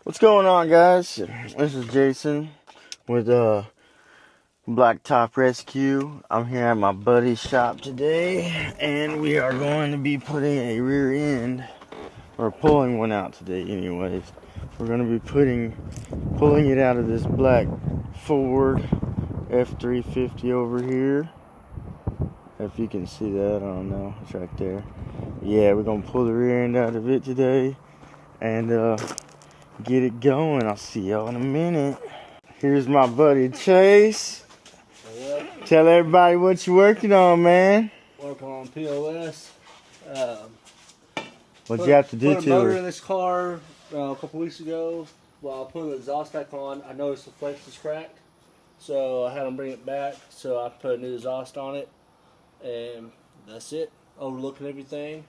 What's going on, guys? This is Jason with Blacktop Rescue. I'm here at my buddy's shop today, and we are going to be putting a rear end, or pulling one out today anyways. We're going to be pulling it out of this black Ford F350 over here. If you can see that, I don't know, it's right there. Yeah, we're going to pull the rear end out of it today, and get it going. I'll see y'all in a minute. Here's my buddy Chase. Tell everybody what you're working on, man. Working on POS. What you have to do put a to motor it? in this car a couple weeks ago. While putting the exhaust back on, I noticed the flex was cracked, so I had them bring it back. So I put a new exhaust on it, and that's it. Overlooking everything.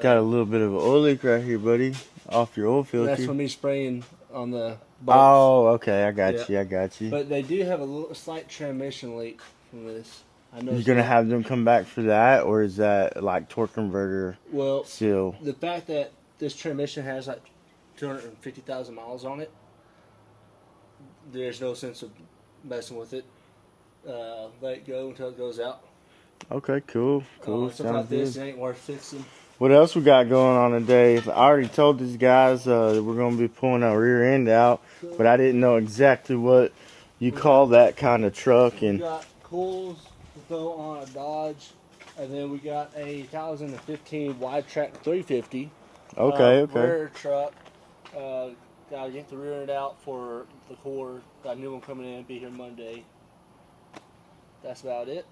Got a little bit of an oil leak right here, buddy, off your oil filter. That's from me spraying on the bolts. Oh, okay, I got you. But they do have a slight transmission leak from this. You're gonna have them come back for that, or is that like torque converter? Well, still, the fact that this transmission has like 250,000 miles on it, there's no sense of messing with it. Let it go until it goes out. okay, cool. Something like this, it ain't worth fixing. What else we got going on today? I already told these guys that we're going to be pulling our rear end out, but I didn't know exactly what you call that kind of truck. And we got coils to throw on a Dodge, and then we got a 2015 wide track 350. Okay. Rear truck. Gotta get the rear end out for the core. Got a new one coming in, be here Monday. That's about it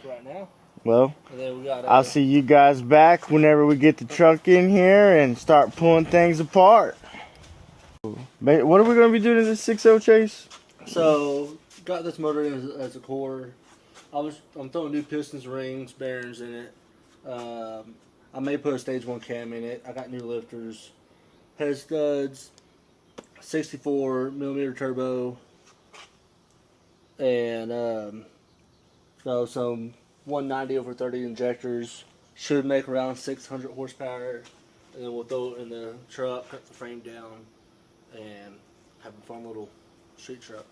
for right now. Well, and then we got I'll see you guys back whenever we get the truck in here and start pulling things apart. What are we going to be doing to this 6.0 Chase? So, got this motor in as a core. I'm throwing new pistons, rings, bearings in it. I may put a stage 1 cam in it. I got new lifters, head studs, 64 millimeter turbo, and some 190 over 30 injectors. Should make around 600 horsepower, and then we'll throw it in the truck, cut the frame down, and have a fun little street truck.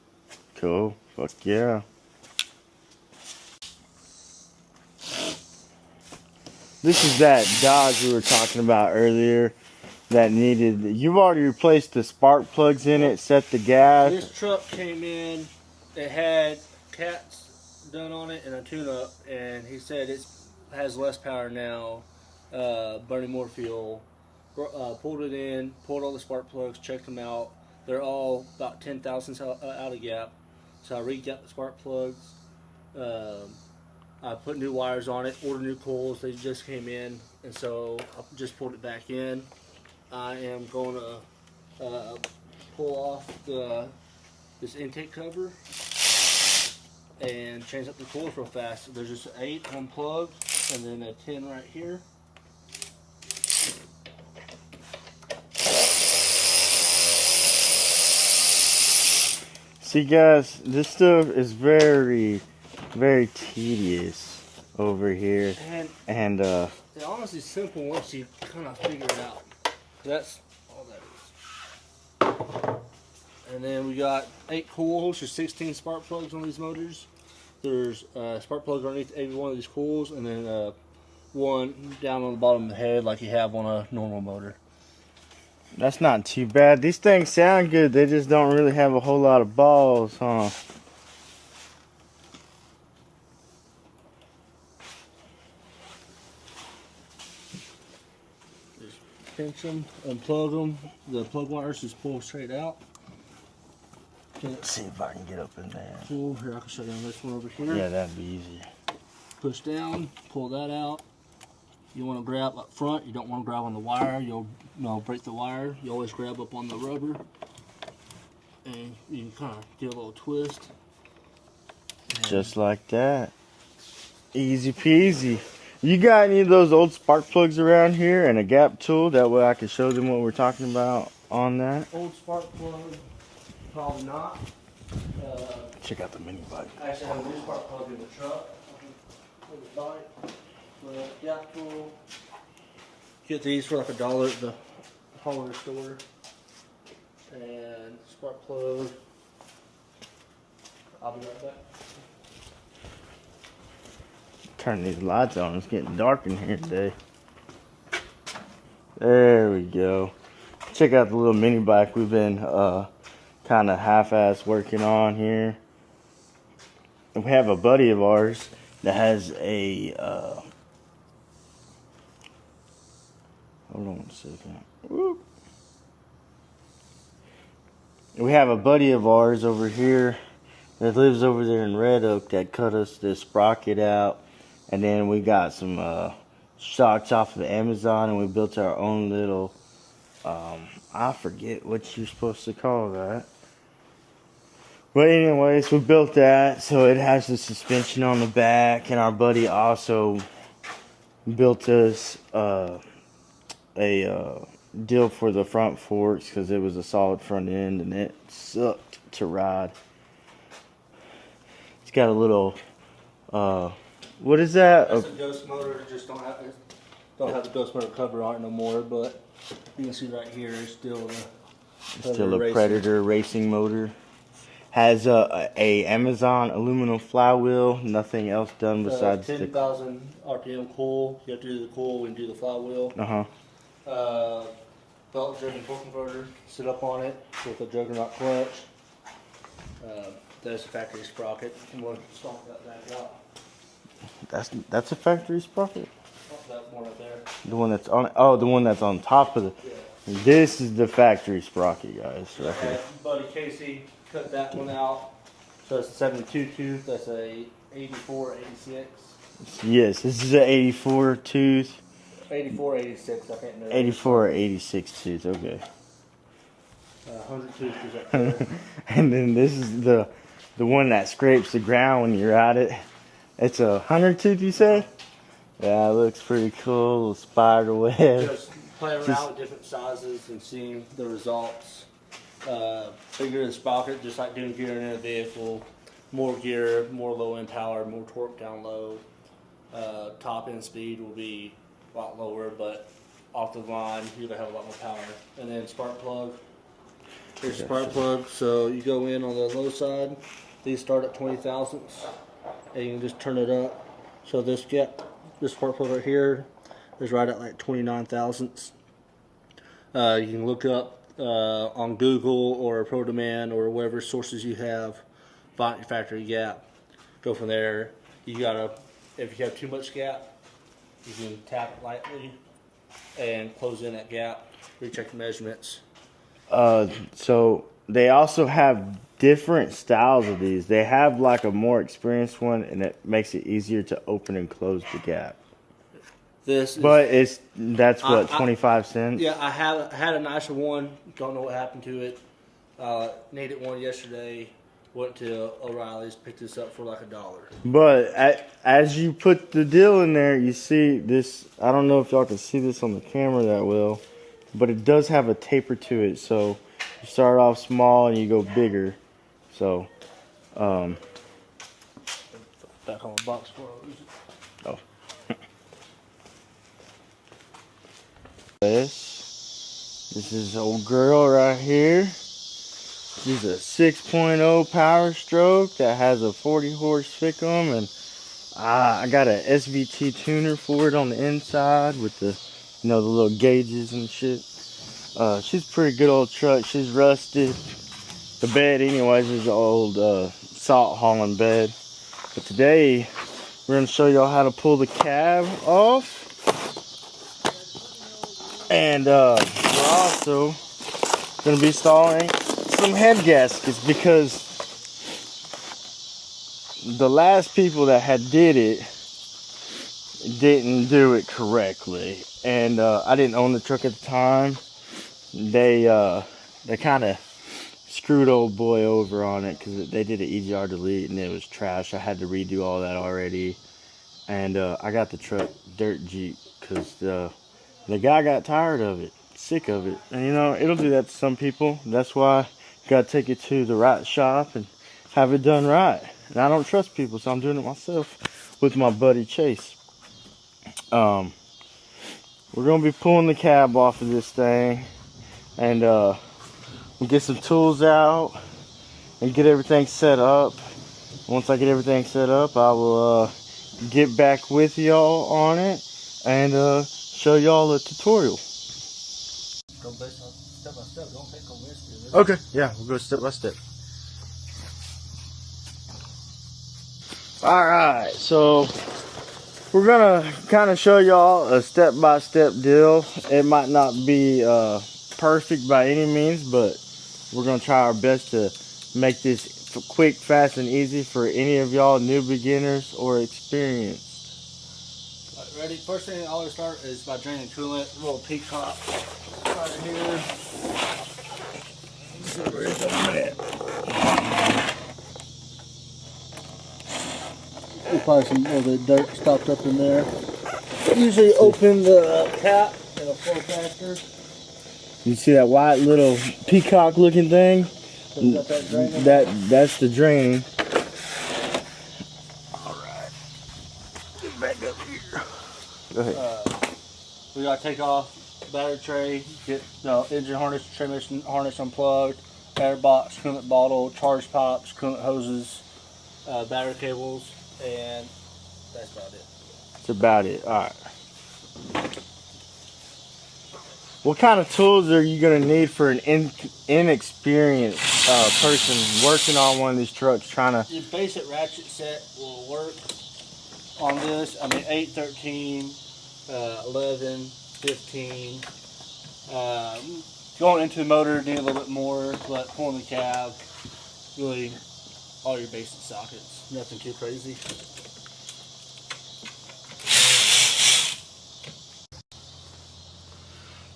Cool. Fuck yeah. This is that Dodge we were talking about earlier that needed. You've already replaced the spark plugs in it, set the gas. This truck came in, it had cats done on it and a tune-up, and he said it has less power now, burning more fuel. Pulled it in, pulled all the spark plugs, checked them out. They're all about 10 thousandths out of gap. So I re-gapped the spark plugs. I put new wires on it, ordered new coils. They just came in, and so I just pulled it back in. I am going to pull off this intake cover and change up the coils real fast. There's just 8 unplugged and then a 10 right here. See guys, this stuff is very, very tedious over here. And it's honestly simple once you kind of figure it out. That's all that is. And then we got 8 coils, there's 16 spark plugs on these motors. There's spark plugs underneath every one of these coils, and then one down on the bottom of the head like you have on a normal motor. that's not too bad. These things sound good, they just don't really have a whole lot of balls, huh? Just pinch them, unplug them. The plug wires just pull straight out. Let's see if I can get up in there. Pull, here I can show you on this one over here. Yeah, that'd be easy. Push down, pull that out. You want to grab up front, you don't want to grab on the wire, you'll break the wire. You always grab up on the rubber, and you can kind of give a little twist. Just like that. Easy peasy. You got any of those old spark plugs around here and a gap tool? That way I can show them what we're talking about on that. Old spark plug, probably not. Check out the mini bike. I actually have a new spark plug in the truck. The bike. Gap tool. Get these for like $1 at the hardware store. and spark plug. I'll be right back. Turn these lights on. It's getting dark in here today. There we go. Check out the little mini bike we've been kind of half-ass working on here. We have a buddy of ours that has a hold on a second. Whoop. We have a buddy of ours over here that lives over there in Red Oak that cut us this sprocket out, and then we got some shocks off of Amazon, and we built our own little I forget what you're supposed to call that. But anyways, we built that so it has the suspension on the back, and our buddy also built us a deal for the front forks because it was a solid front end and it sucked to ride. It's got a little what is that? That's a ghost motor. Just don't have the ghost motor cover on it no more. But you can see right here, it's still a Predator racing motor. Has a Amazon aluminum flywheel. Nothing else done besides 10,000 RPM coil. You have to do the coil and do the flywheel. Belt-driven torque converter. Sit up on it with a juggernaut clutch. There's a factory sprocket. I'm going to stomp that back out. That's a factory sprocket. Oh, that one right there. The one that's on. Oh, the one that's on top of the. Yeah. This is the factory sprocket, guys. Right here. Buddy Casey cut that one out. So it's a 72 tooth. That's a 84, 86. Yes, this is an 84 tooth. 84, 86. I can't remember. 84 or 86 tooth. Okay. 100 tooth is up there. And then this is the one that scrapes the ground when you're at it. It's a 100 tooth, you say? Yeah, it looks pretty cool. Little spider web. Just playing around with different sizes and seeing the results. Bigger the sprocket, just like doing gearing in a vehicle. More gear, more low end power, more torque down low. Top end speed will be a lot lower, but off the line you're gonna have a lot more power. And then spark plug. Here's a spark plug. So you go in on the low side. These start at 20 thousandths, and you can just turn it up. So this spark plug right here is right at like 29 thousandths. You can look up on Google or ProDemand or whatever sources you have, find your factory gap, go from there. You gotta, if you have too much gap, you can tap it lightly and close in that gap, recheck the measurements. So they also have different styles of these. They have like a more experienced one, and it makes it easier to open and close the gap. That's what, 25 cents? Yeah, I had a nicer one. Don't know what happened to it. Needed one yesterday. Went to O'Reilly's, picked this up for like $1. But as you put the deal in there, you see this. I don't know if y'all can see this on the camera that well, but it does have a taper to it. So you start off small and you go bigger. So, back on the box for oh. This is old girl right here. She's a 6.0 Power Stroke that has a 40 horse Ficum, and I got a SVT tuner for it on the inside with the, the little gauges and shit. She's a pretty good old truck. She's rusted. The bed, anyways, is an old salt hauling bed. But today we're gonna show y'all how to pull the cab off, and we're also gonna be installing some head gaskets because the last people that had did it didn't do it correctly, and I didn't own the truck at the time. They kind of screwed old boy over on it because they did an EGR delete and it was trash. I had to redo all that already, and I got the truck dirt Jeep because the guy got tired of it, sick of it, and it'll do that to some people. That's why gotta take it to the right shop and have it done right. And I don't trust people, so I'm doing it myself with my buddy Chase. We're gonna be pulling the cab off of this thing, and and get some tools out and get everything set up. Once I get everything set up, I will get back with y'all on it and show y'all a tutorial. Go based on step by step. Don't take on this. Okay, yeah, we'll go step by step. Alright, so we're gonna kind of show y'all a step-by-step deal. It might not be perfect by any means, but we're gonna try our best to make this quick, fast, and easy for any of y'all new beginners or experienced. Ready? First thing I always start is by draining coolant. A little peacock right here. So where's the minute? There's probably some little bit of dirt stopped up in there. Usually open the cap and it'll flow faster. You see that white little peacock looking thing? So we got that draining. That's the draining. Alright. Get back up here. Go ahead. We gotta take off battery tray, get the engine harness, transmission harness unplugged, air box, coolant bottle, charge pops, coolant hoses, battery cables, and that's about it. That's about it. Alright. What kind of tools are you going to need for an inexperienced person working on one of these trucks trying to... Your basic ratchet set will work on this. I mean, 8, 13, 11, 15. Going into the motor, need a little bit more, but pulling the cab, really all your basic sockets. Nothing too crazy.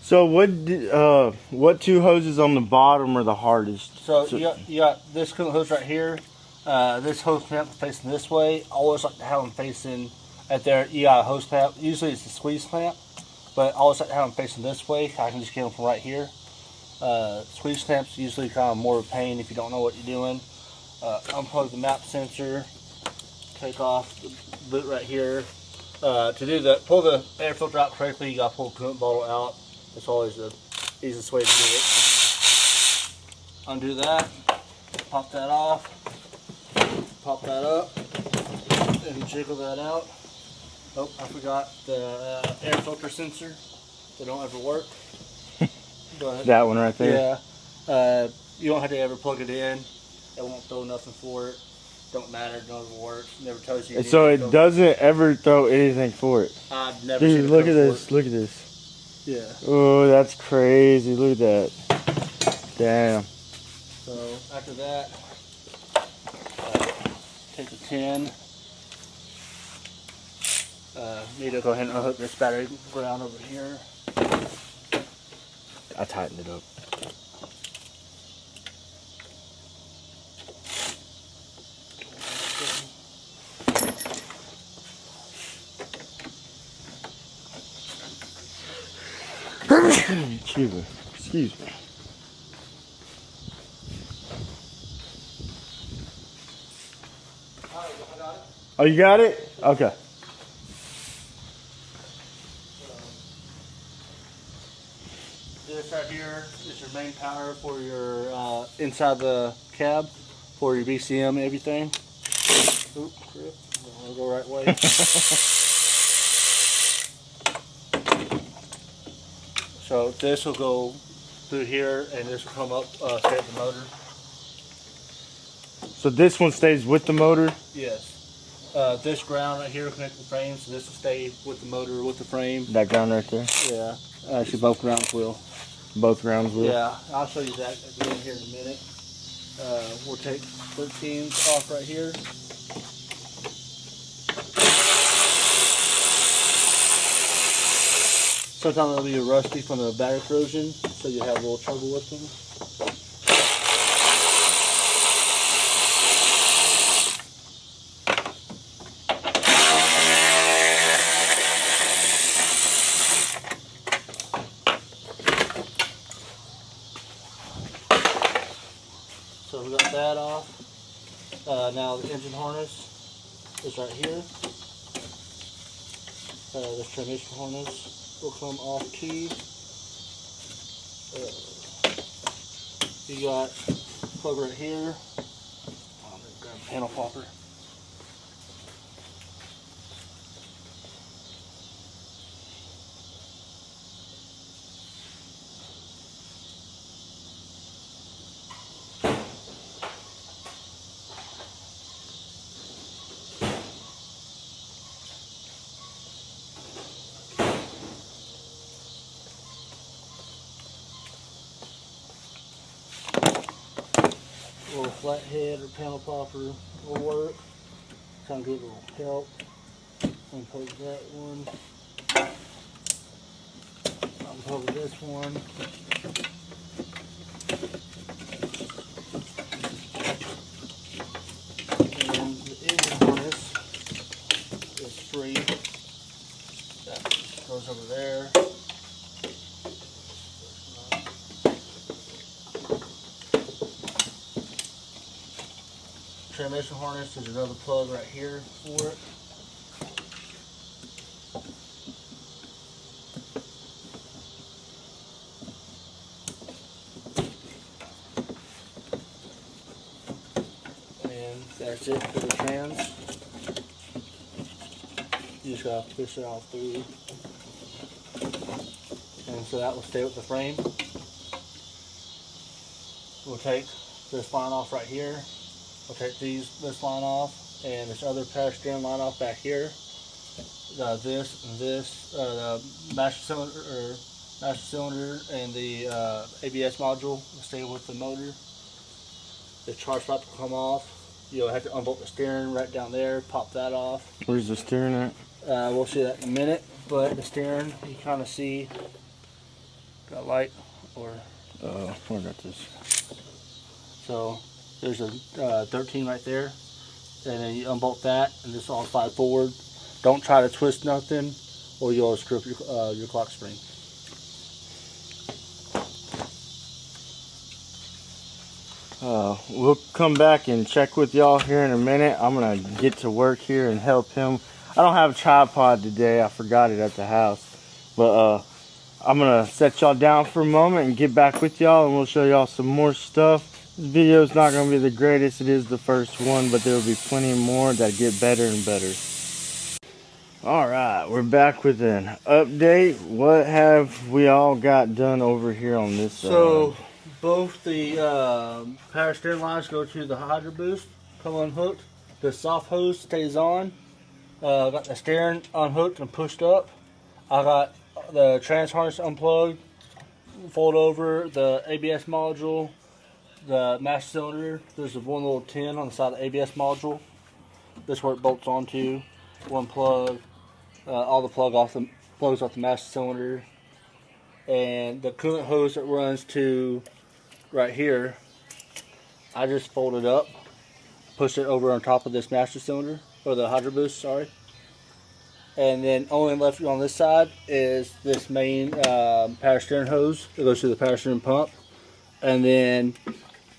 So what two hoses on the bottom are the hardest? So you got this coolant hose right here. This hose clamp facing this way. I always like to have them facing at there. You got a hose clamp. Usually it's a squeeze clamp, but I always like to have them facing this way. I can just get them from right here. Squeeze clamps usually kind of more of a pain if you don't know what you're doing. Unplug the map sensor. Take off the boot right here. To do that, pull the air filter out correctly. You got to pull the coolant bottle out. That's always the easiest way to do it. Undo that, pop that off, pop that up, and jiggle that out. Oh, I forgot the air filter sensor. They don't ever work. But that one right there? Yeah. You don't have to ever plug it in. It won't throw nothing for it. Don't matter, it doesn't work. Never tells you. So it doesn't ever throw anything for it? I've never Dude, seen it look at this. Look at this. Yeah. Oh, that's crazy. Look at that. Damn. So after that, take the 10. Need to go ahead and unhook this battery ground over here. I tightened it up. Excuse me. Excuse me. Alright, I got it. Oh, you got it? Okay. This right here is your main power for your inside the cab for your VCM and everything. Oop, crap. I'll go right way. So this will go through here, and this will come up straight to the motor. So this one stays with the motor? Yes. This ground right here will connect the frame, so this will stay with the motor, with the frame. That ground right there? Yeah. Actually, both grounds will. Both grounds will? Yeah, I'll show you that at the end here in a minute. We'll take 13s off right here. Sometimes they'll be rusty from the battery corrosion, so you have a little trouble with them. So we got that off. Now the engine harness is right here. This transmission harness will come off key. You got plug right here. I'm gonna grab a panel popper. A little flathead or panel popper will work. Kind of give it a little help. Unplug that one. Unplug this one. And the engine harness is free. That goes over there. Transmission harness, there's another plug right here for it. And that's it for the trans. You just gotta push it all through. And so that will stay with the frame. We'll take this line off right here. We'll take this line off and this other power steering line off back here. This and this, the master cylinder and the ABS module will stay with the motor. The charge strap will come off. You'll have to unbolt the steering right down there, pop that off. Where's the steering at? We'll see that in a minute, but the steering, you kind of see, got light or... I got this. So there's a 13 right there, and then you unbolt that, and this all slide forward. Don't try to twist nothing, or you'll screw up your clock spring. We'll come back and check with y'all here in a minute. I'm gonna get to work here and help him. I don't have a tripod today. I forgot it at the house, but I'm gonna set y'all down for a moment and get back with y'all, and we'll show y'all some more stuff. This video is not gonna be the greatest. It is the first one, but there will be plenty more that get better and better. All right, we're back with an update. What have we all got done over here on this side? So both the power steering lines go to the Hydro Boost, come unhooked. The soft hose stays on. Got the steering unhooked and pushed up. I got the trans harness unplugged, fold over the ABS module, the master cylinder. There's one little tin on the side of the ABS module. This is where it bolts onto. One plug, all the plugs off the master cylinder, and the coolant hose that runs to right here. I just folded up, pushed it over on top of this master cylinder, or the Hydro Boost, sorry. And then only left on this side is this main power steering hose that goes to the power steering pump. And then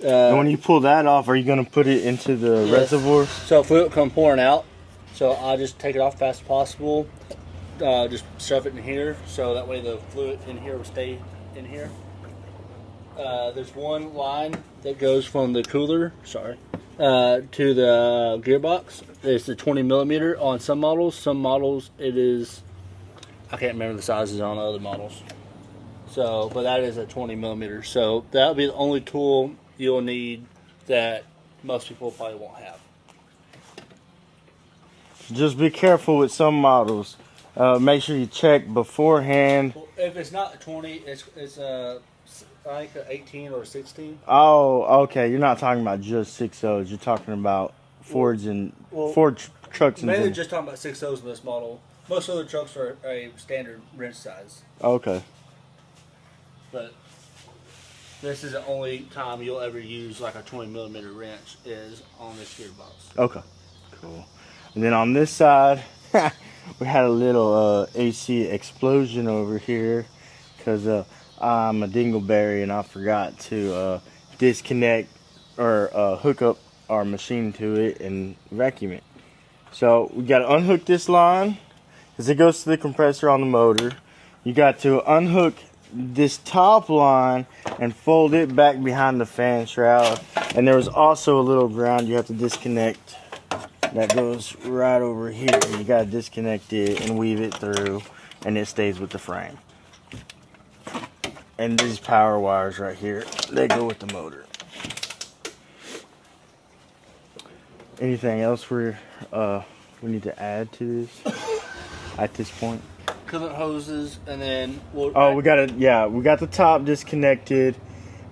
and when you pull that off, are you going to put it into the reservoir? So fluid come pouring out. So I'll just take it off as fast as possible. Just shove it in here, so that way the fluid in here will stay in here. There's one line that goes from the cooler, to the gearbox. It's a 20 millimeter on some models. Some models it is, I can't remember the sizes on other models. So, but that is a 20 millimeter. So that'll be the only tool you'll need that most people probably won't have. Just be careful with some models. Make sure you check beforehand. Well, if it's not a 20, it's I think an 18 or 16. Oh, okay. You're not talking about just 6.0s. You're talking about Fords and Ford trucks and mainly things. just talking about 6.0s in this model. Most other trucks are a standard wrench size. Okay. But this is the only time you'll ever use like a 20 millimeter wrench is on this gearbox. Okay. Cool. And then on this side, we had a little AC explosion over here because I'm a dingleberry and I forgot to disconnect or hook up our machine to it and vacuum it. So we got to unhook this line because it goes to the compressor on the motor. You got to unhook this top line and fold it back behind the fan shroud. And there was also a little ground you have to disconnect that goes right over here. You gotta disconnect it and weave it through, and it stays with the frame. And these power wires right here, they go with the motor. Anything else we need to add to this at this point? Coolant hoses, and then we'll. Oh, we got the top disconnected,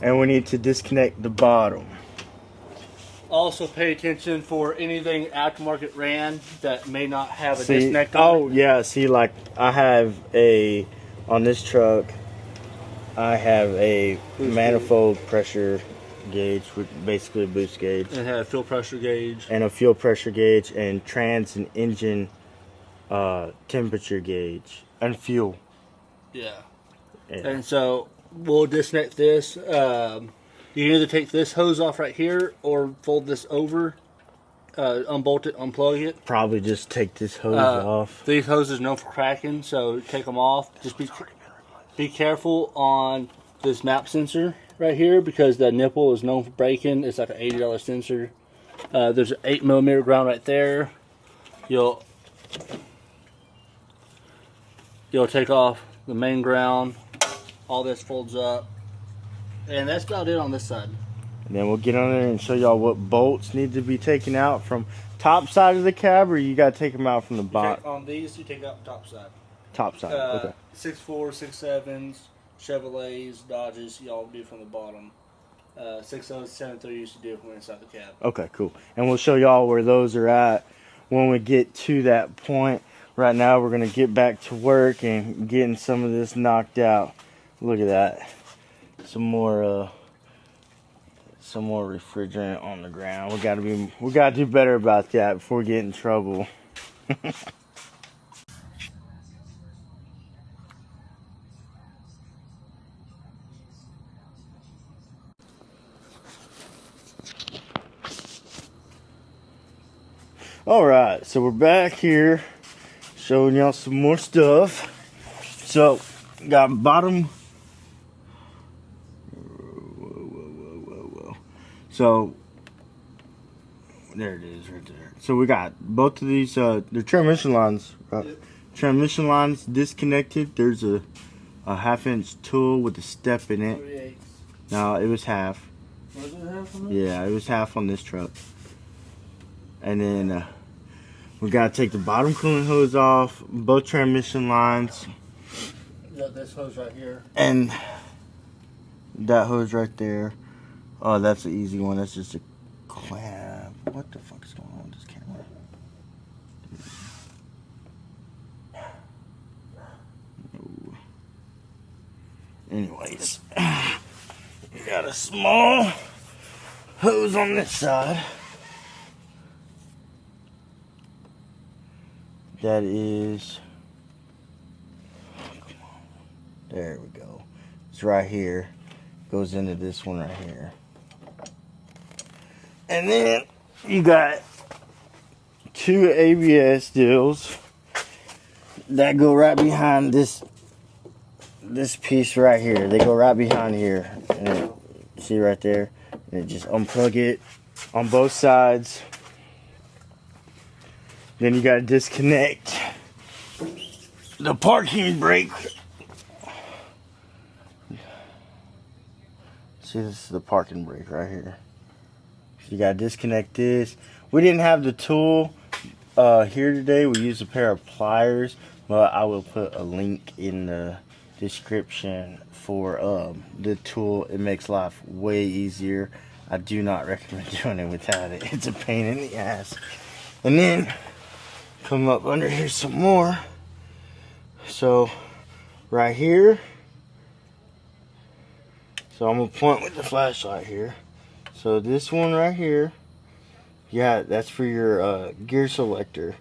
and we need to disconnect the bottom. Also, pay attention for anything aftermarket ran that may not have a disconnect on Oh, yeah. See, like I have on this truck, I have a manifold pressure gauge with basically a boost gauge. And it had a fuel pressure gauge. And a fuel pressure gauge and trans and engine temperature gauge and fuel. Yeah. Yeah. And so we'll disconnect this. You can either take this hose off right here or fold this over, unbolt it, unplug it. Probably just take this hose off. These hoses are known for cracking, so take them off. Just be careful on this map sensor right here because the nipple is known for breaking. It's like an $80 sensor. There's an 8mm ground right there. You'll take off the main ground. All this folds up. And that's about it on this side. And then we'll get on there and show y'all what bolts need to be taken out from top side of the cab, or you got to take them out from the bottom. On these, you take out top side. Top side, okay. 6.4, 6.7s, Chevrolets, Dodges, y'all do from the bottom. 6.0, 7.3 used to do from inside the cab. Okay, cool. And we'll show y'all where those are at when we get to that point. Right now, we're going to get back to work and getting some of this knocked out. Look at that. Some more refrigerant on the ground. We gotta do better about that before we get in trouble. Alright, so we're back here showing y'all some more stuff. So, got bottom. So, there it is right there. So we got both of these, the transmission lines, right? Yep. Transmission lines disconnected. There's a 1/2-inch tool with a step in it. 3/8. No, it was half. Was it half on this? Yeah, it was half on this truck. And then we got to take the bottom coolant hose off, both transmission lines. This hose right here. And that hose right there. Oh, that's an easy one. That's just a clamp. What the fuck is going on with this camera? No. Anyways, we got a small hose on this side. That is, there we go. It's right here. Goes into this one right here. And then you got 2 ABS deals that go right behind this piece right here. They go right behind here. And see right there? And it just unplug it on both sides. Then you got to disconnect the parking brake. See, this is the parking brake right here. So you gotta disconnect this. We didn't have the tool here today. We used a pair of pliers, but I will put a link in the description for the tool. It makes life way easier. I do not recommend doing it without it. It's a pain in the ass. And then come up under here some more. So right here. So I'm gonna point with the flashlight here. So this one right here, yeah, that's for your gear selector.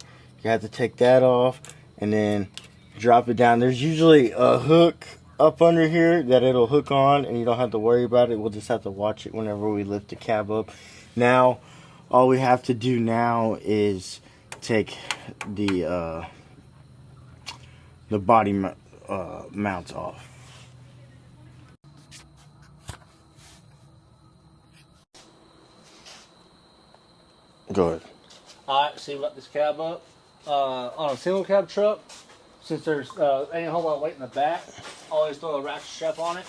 You have to take that off and then drop it down. There's usually a hook up under here that it'll hook on, and you don't have to worry about it. We'll just have to watch it whenever we lift the cab up. Now, all we have to do now is take the body mounts off. Go ahead. Alright, so you let this cab up. On a single cab truck, since there's ain't a whole lot of weight in the back, I always throw a ratchet strap on it.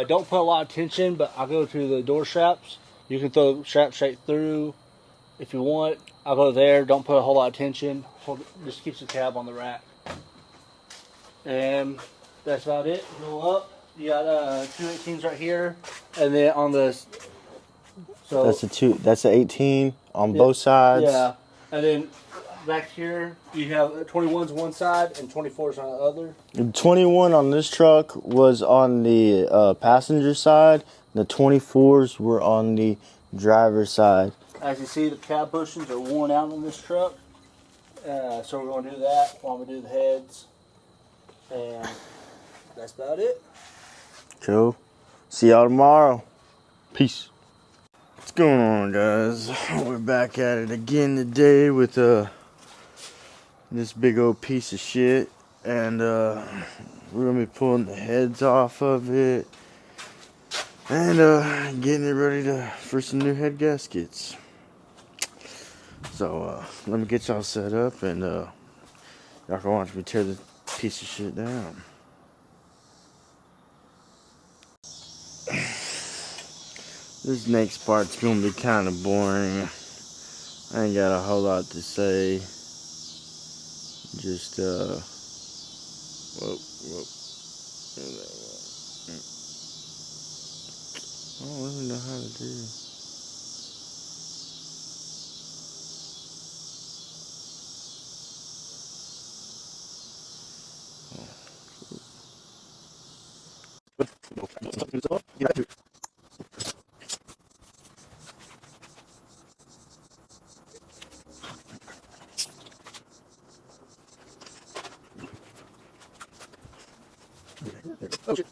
Don't put a lot of tension, but I'll go to the door straps. You can throw the strap straight through if you want. I'll go there. Don't put a whole lot of tension. Just keeps the cab on the rack. And that's about it. Go up. You got 218s right here, and then on the That's the 18 on both sides. Yeah, and then back here you have 21s on one side and 24s on the other. 21 on this truck was on the passenger side. The 24s were on the driver's side. As you see, the cab bushings are worn out on this truck, so we're going to do that while we do the heads, and that's about it. Cool. See y'all tomorrow. Peace. What's going on, guys? We're back at it again today with this big old piece of shit, and we're gonna be pulling the heads off of it and getting it ready for some new head gaskets. So let me get y'all set up, and y'all can watch me tear this piece of shit down. This next part's gonna be kind of boring. I ain't got a whole lot to say. Just whoa. I don't really know how to do. Oh shit.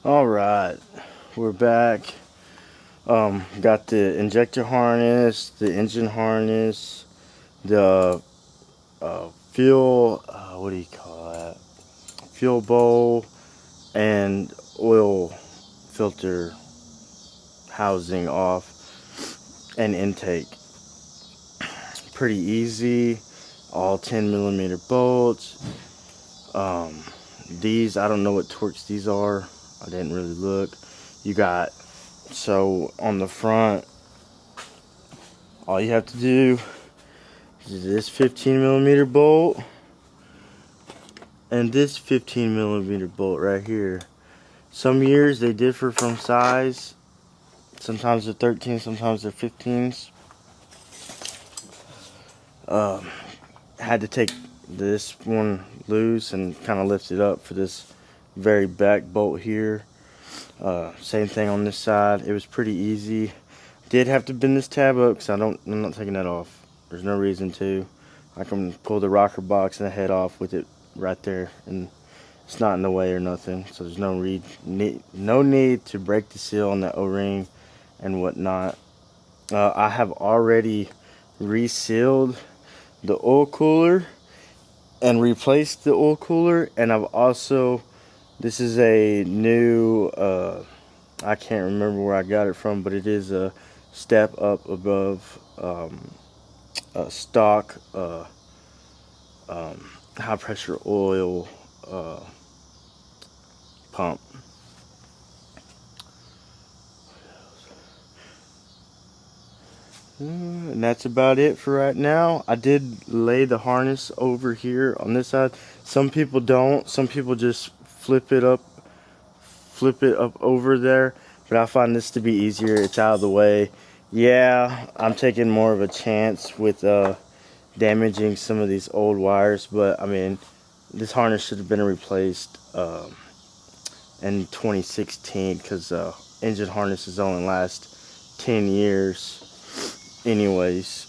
All right, we're back. Got the injector harness, the engine harness, the fuel, what do you call that? Fuel bowl and oil filter housing off, and intake. Pretty easy, all 10mm bolts. These, I don't know what Torx these are. I didn't really look. You got, so on the front, all you have to do is this 15mm bolt and this 15mm bolt right here. Some years they differ from size. Sometimes they're 13, sometimes they're 15s. Had to take this one loose and kind of lift it up for this very back bolt here. Same thing on this side. It was pretty easy. Did have to bend this tab up because I'm not taking that off. There's no reason to. I can pull the rocker box and the head off with it right there, and it's not in the way or nothing. So there's no need to break the seal on the O-ring and whatnot. I have already resealed the oil cooler and replaced the oil cooler, and I've also, this is a new, I can't remember where I got it from, but it is a step up above a stock high pressure oil pump. And that's about it for right now. I did lay the harness over here on this side. Some people don't. Some people just flip it up over there. But I find this to be easier. It's out of the way. Yeah, I'm taking more of a chance with damaging some of these old wires. But I mean, this harness should have been replaced in 2016 because engine harnesses only last 10 years. Anyways,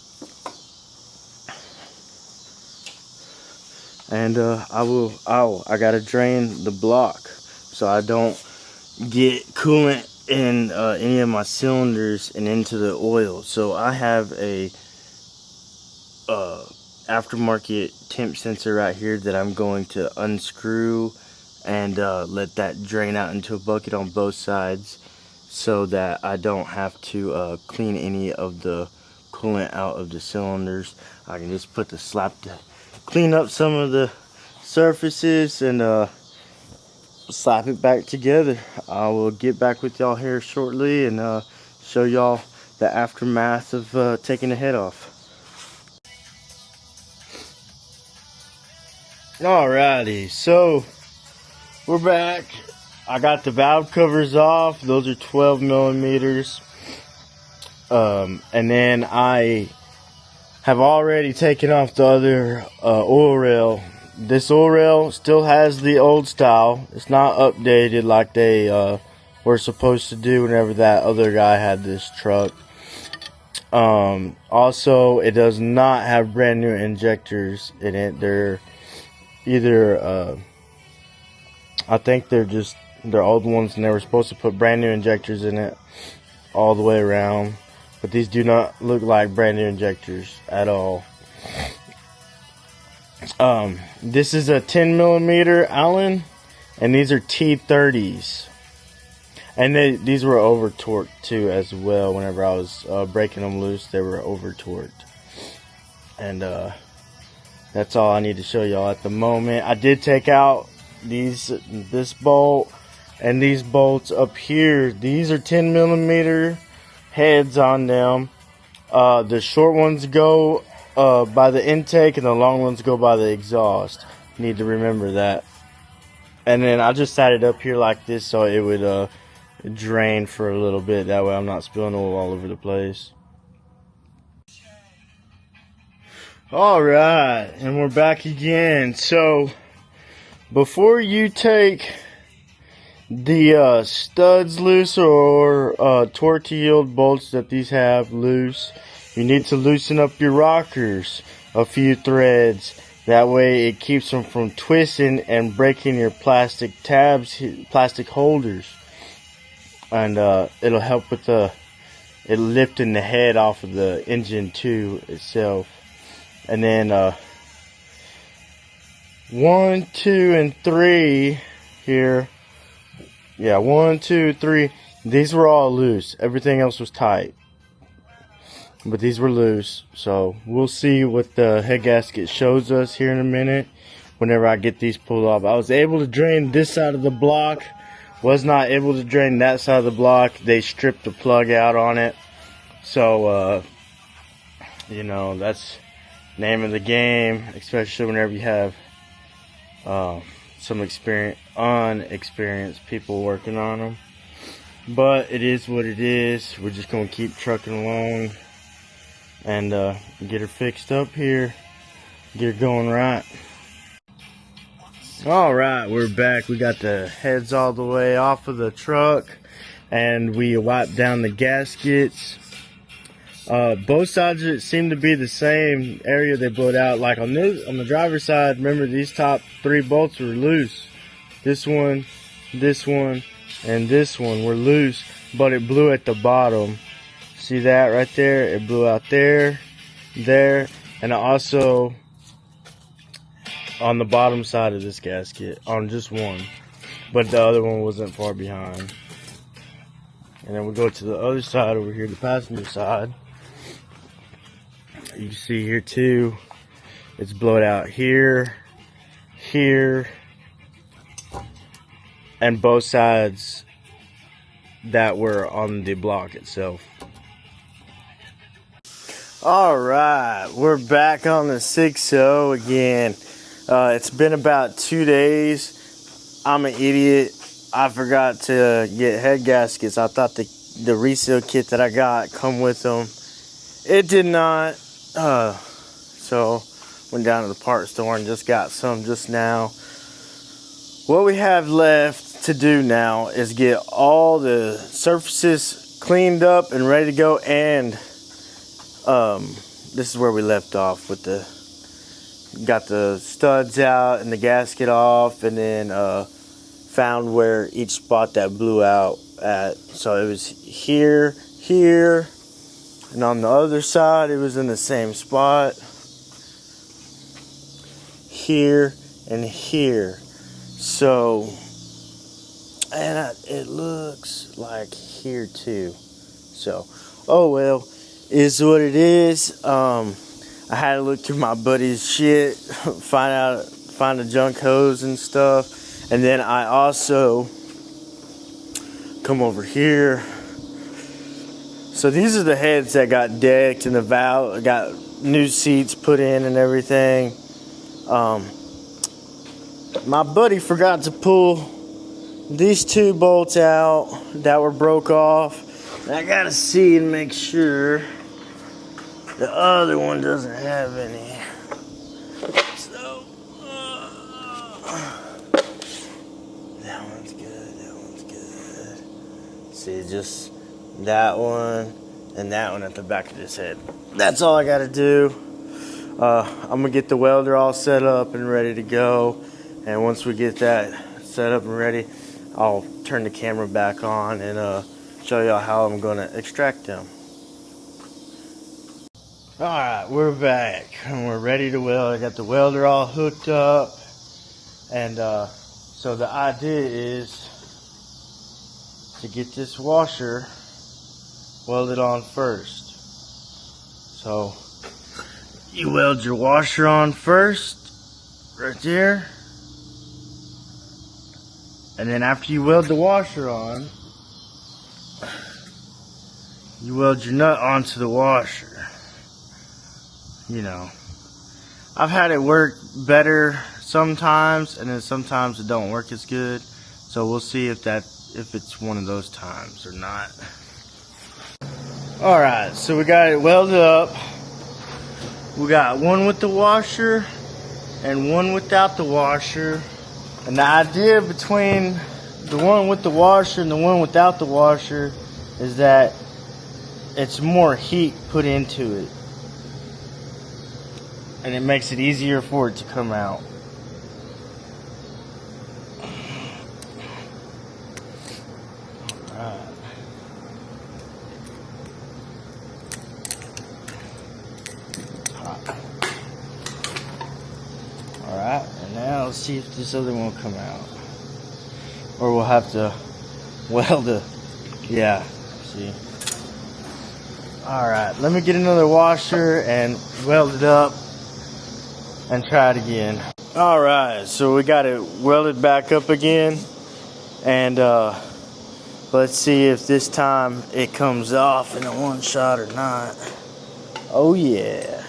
and I gotta drain the block so I don't get coolant in any of my cylinders and into the oil. So I have a aftermarket temp sensor right here that I'm going to unscrew and let that drain out into a bucket on both sides, so that I don't have to clean any of the coolant out of the cylinders. I can just put the slap to clean up some of the surfaces and slap it back together. I will get back with y'all here shortly and show y'all the aftermath of taking the head off. Alrighty, so we're back. I got the valve covers off. Those are 12mm. And then I have already taken off the other oil rail. This oil rail still has the old style. It's not updated like they were supposed to do whenever that other guy had this truck. Also, it does not have brand new injectors in it. They're either I think they're old ones, and they were supposed to put brand new injectors in it all the way around. But these do not look like brand new injectors at all. This is a 10mm Allen, and these are T30s. And these were over torqued too as well. Whenever I was breaking them loose, they were over torqued. And that's all I need to show y'all at the moment. I did take out this bolt and these bolts up here. These are 10mm heads on them. The short ones go by the intake and the long ones go by the exhaust. Need to remember that. And then I just sat it up here like this so it would drain for a little bit. That way I'm not spilling oil all over the place. Alright, and we're back again. So before you take the studs loose or torque yield bolts that these have loose, you need to loosen up your rockers a few threads. That way it keeps them from twisting and breaking your plastic tabs, plastic holders. And it'll help with lifting the head off of the engine too itself. And then 1, 2, and 3 here. Yeah, 1, 2, 3. These were all loose. Everything else was tight. But these were loose. So we'll see what the head gasket shows us here in a minute whenever I get these pulled off. I was able to drain this side of the block. Was not able to drain that side of the block. They stripped the plug out on it. So, you know, that's name of the game, especially whenever you have some unexperienced people working on them. But it is what it is. We're just going to keep trucking along and get her fixed up here, get her going right. Alright, we're back. We got the heads all the way off of the truck and we wiped down the gaskets. Both sides of it seem to be the same area they blowed out. Like on the driver's side, remember these top 3 bolts were loose. This one, and this one were loose, but it blew at the bottom. See that right there? It blew out there, and also on the bottom side of this gasket, on just one. But the other one wasn't far behind. And then we go to the other side over here, the passenger side. You can see here too, it's blowed out here, and both sides that were on the block itself. Alright, we're back on the 6.0 again. It's been about 2 days. I'm an idiot. I forgot to get head gaskets. I thought the reseal kit that I got come with them. It did not. So went down to the part store and just got some just now. What we have left to do now is get all the surfaces cleaned up and ready to go, and this is where we left off with got the studs out and the gasket off, and then found where each spot that blew out at. So it was here, and on the other side it was in the same spot, here and here. So, and it looks like here too. So, oh well, is what it is. I had to look through my buddy's shit, find the junk hose and stuff, and then I also come over here. So these are the heads that got decked and the valve got new seats put in and everything. My buddy forgot to pull these 2 bolts out that were broke off. And I gotta see and make sure the other one doesn't have any. So that one's good. See, just that one and that one at the back of this head. That's all I gotta do. I'm gonna get the welder all set up and ready to go. And once we get that set up and ready, I'll turn the camera back on and show y'all how I'm gonna extract them. Alright, we're back and we're ready to weld. I got the welder all hooked up, and so the idea is to get this washer welded on first. So you weld your washer on first, right there. And then after you weld the washer on, you weld your nut onto the washer. You know, I've had it work better sometimes, and then sometimes it don't work as good. So we'll see if it's one of those times or not. Alright, so we got it welded up. We got one with the washer and one without the washer. And the idea between the one with the washer and the one without the washer is that it's more heat put into it. And it makes it easier for it to come out. Alright. Alright, and now let's see if this other one will come out. Or we'll have to weld it. Yeah, see. Alright, let me get another washer and weld it up and try it again. Alright, so we got it welded back up again. And let's see if this time it comes off in a one shot or not. Oh yeah.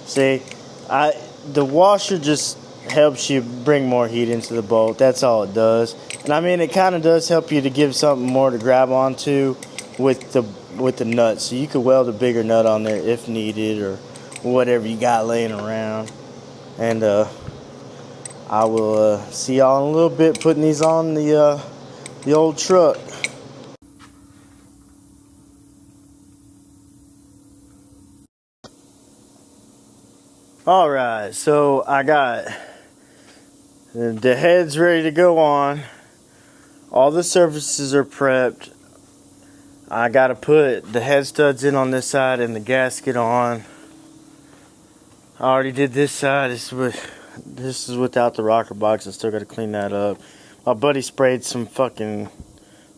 See, the washer just helps you bring more heat into the bolt. That's all it does. And I mean, it kind of does help you to give something more to grab onto with the nut. So you could weld a bigger nut on there if needed, or whatever you got laying around. And I will see y'all in a little bit putting these on the old truck. Alright, so I got the heads ready to go on. All the surfaces are prepped. I gotta put the head studs in on this side and the gasket on. I already did this side. This is without the rocker box. I still gotta clean that up. My buddy sprayed some fucking,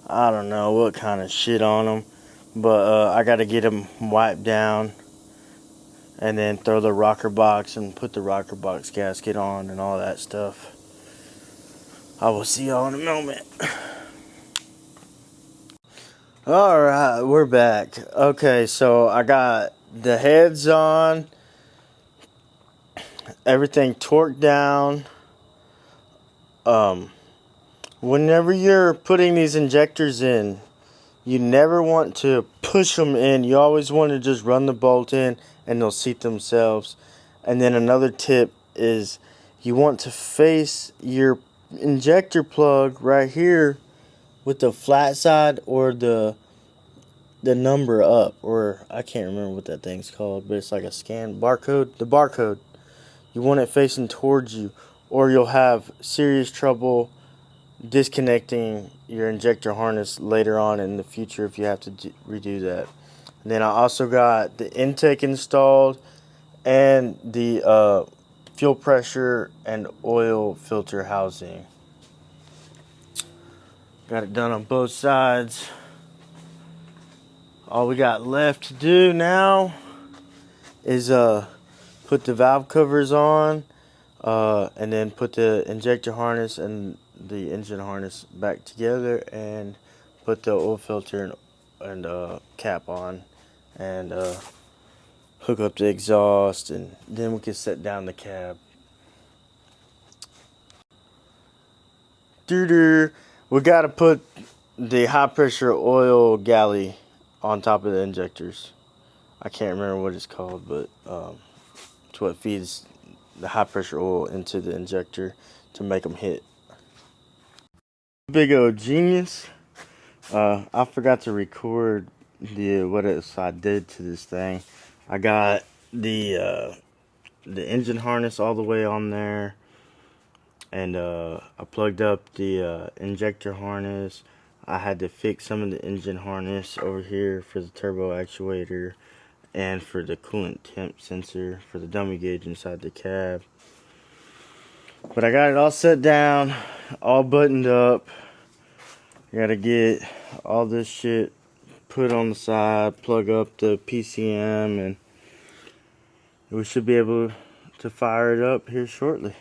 I don't know what kind of shit on them, but I gotta get them wiped down and then throw the rocker box and put the rocker box gasket on and all that stuff. I will see y'all in a moment. Alright, we're back. Okay, so I got the heads on, everything torqued down. Whenever you're putting these injectors in, you never want to push them in. You always want to just run the bolt in and they'll seat themselves. And then another tip is you want to face your injector plug right here with the flat side or the number up, or I can't remember what that thing's called, but it's like a scan barcode. The barcode. You want it facing towards you, or you'll have serious trouble disconnecting your injector harness later on in the future if you have to redo that. And then I also got the intake installed and the fuel pressure and oil filter housing. Got it done on both sides. All we got left to do now is put the valve covers on, and then put the injector harness and the engine harness back together, and put the oil filter and cap on, and hook up the exhaust, and then we can set down the cab. We gotta put the high pressure oil galley on top of the injectors. I can't remember what it's called, but it's what feeds the high pressure oil into the injector to make them hit. Big old genius. I forgot to record what else I did to this thing. I got the engine harness all the way on there, and I plugged up the injector harness. I had to fix some of the engine harness over here for the turbo actuator and for the coolant temp sensor for the dummy gauge inside the cab. But I got it all set down, all buttoned up. I gotta get all this shit put on the side, plug up the PCM, and we should be able to fire it up here shortly.